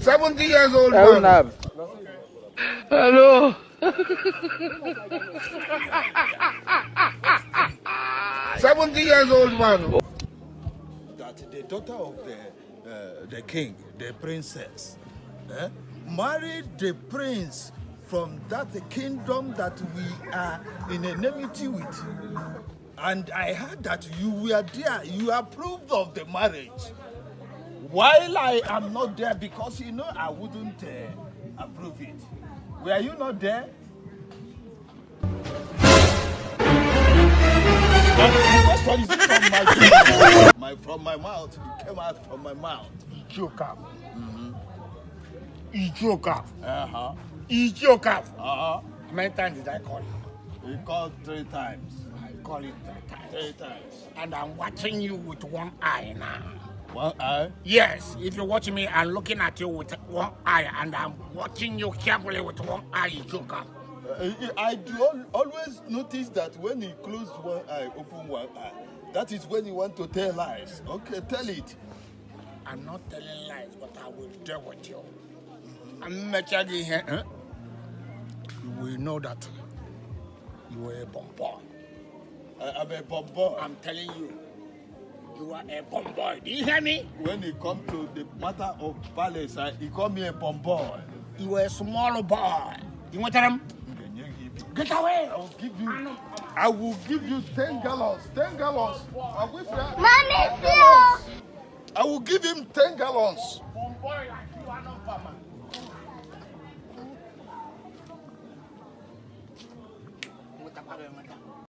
70 years old man. Hello. 70 years old man. That the daughter of the king, the princess, married the prince from that kingdom that we are in enmity with. And I heard that you were there, you approved of the marriage. While I am not there, because you know I wouldn't approve it. Were you not there? That question is from my mouth. It came out from my mouth. Ijoka. Mm-hmm. Ijoka. Uh-huh. Ijoka. Uh-huh. How many times did I call you? You called 3 times. I call it 3 times. 3 times. And I'm watching you with one eye now. One eye? Yes, if you're watching me, I'm looking at you with one eye, and I'm watching you carefully with one eye, Ijoka. I do always notice that when he closes one eye, open one eye, that is when you want to tell lies. Okay, tell it. I'm not telling lies, but I will deal with you. I'm making here. Huh? You will know that you are a bomb boy. I'm a bomb boy. I'm telling you, you are a bomb boy. Do you hear me? When it comes to the matter of palace, he called me a bomb boy. You are a small boy. You want to tell him? Get away! I will give you 10 gallons. 10 gallons. Mommy, I will give him 10 gallons. Bomb boy like you are not farmer. What about